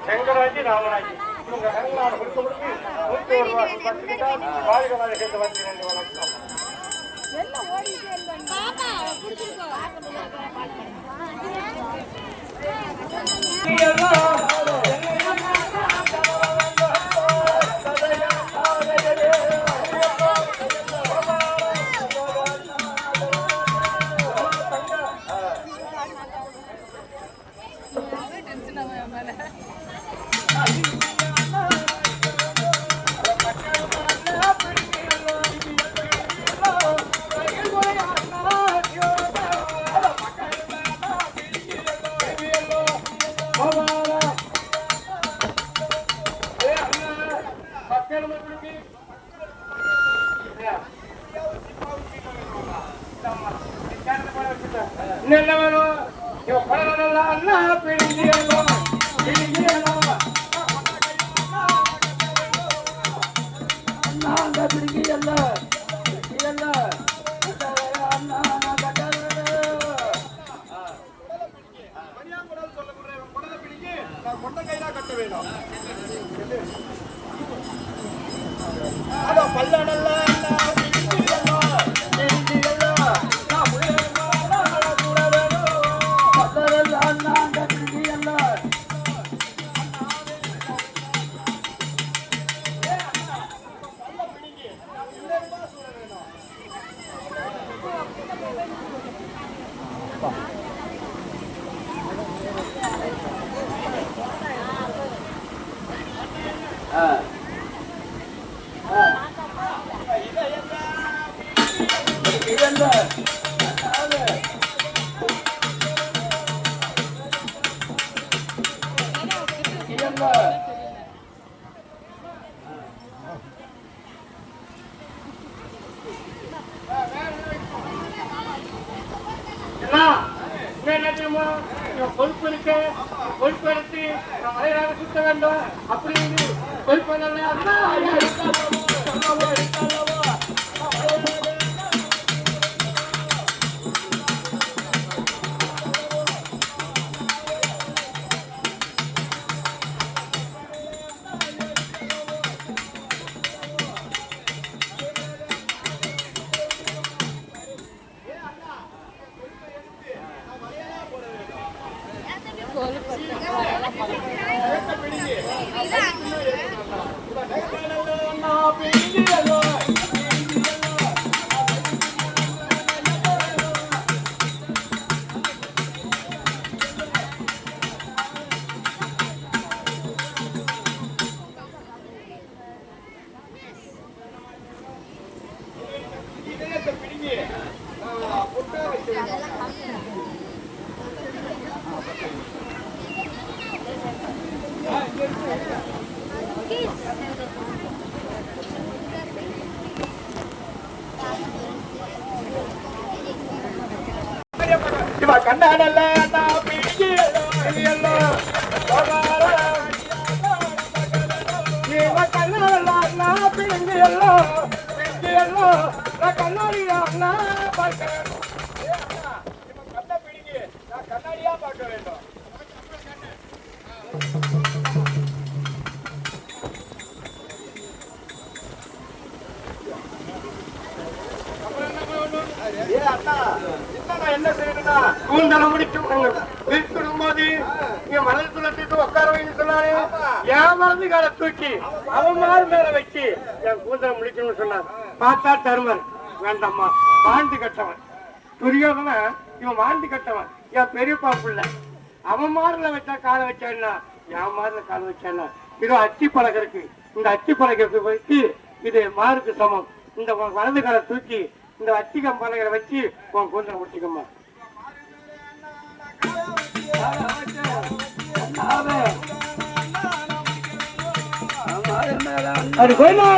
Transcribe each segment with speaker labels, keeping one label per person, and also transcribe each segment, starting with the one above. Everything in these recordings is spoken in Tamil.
Speaker 1: செங்கராஜி ராமராஜி இவங்க கங்களான கொடுத்து வாழ்க வாழ்க சேர்ந்து வந்து வணக்கம். கொழுப்பு இருக்கு, கொழுப்பு எடுத்து மலையாக சுத்த வேண்டும் அப்படின்னு கொழுப்பு கண்டாடல்ல கண்ணாடியா பார்க்க வேண்டும். என்ன செய்யணும்னா கூந்தல முடிச்சு விற்கணும் போது இங்க மணல் துளத்திட்டு உட்கார வைன்னு சொன்னாரு. என் மனது கால தூக்கி அவன் மாறு மேல வச்சு என் கூந்தல முடிக்கணும்னு சொன்னான். பார்த்தா தருமன் வேண்டாம்மா வாழ்ந்து கட்டவன் துரியோகன இவன் வாழ்ந்து கட்டவன். என் பெரியப்பா புள்ள அவன் மாறுல வச்சா காலை வச்சான்னா என் மாறுல காலை வச்சான்னா இது அச்சி பழகம் இருக்கு. இந்த அச்சி பழகத்தை வச்சு இது மாறுக்கு சமம். இந்த வலது காலை தூக்கி இந்த அச்சிகம் பலகரை வச்சு உன் கூந்தலை முடிச்சுக்கம்மா. அது கோயிலா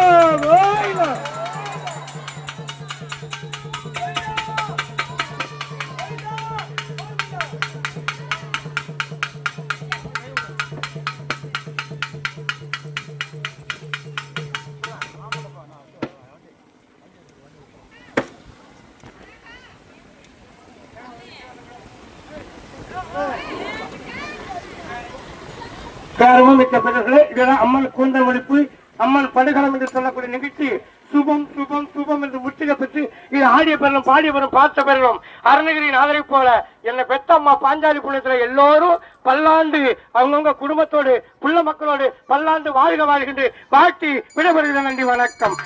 Speaker 1: காரணமும் மிக்க பெற்றோர்களே, இதெல்லாம் அம்மன் கூந்தல் முடிப்பு, அம்மன் படுகளம் என்று சொல்லக்கூடிய நிகழ்ச்சி சுபம் சுபம் சுபம் என்று முற்றுகை பெற்று இது ஆடிய பெறலும் பாடிய பெறலும் பார்த்த பெறலும் அருணகிரியின் ஆதரவு போல என்னை பெத்த அம்மா பாஞ்சாலி புண்ணியத்துல எல்லோரும் பல்லாண்டு அவங்கவுங்க குடும்பத்தோடு புள்ள மக்களோடு பல்லாண்டு வாழ்க வாழ்கின்ற வாழ்த்தி விடைபெறுகிறேன். நன்றி, வணக்கம்.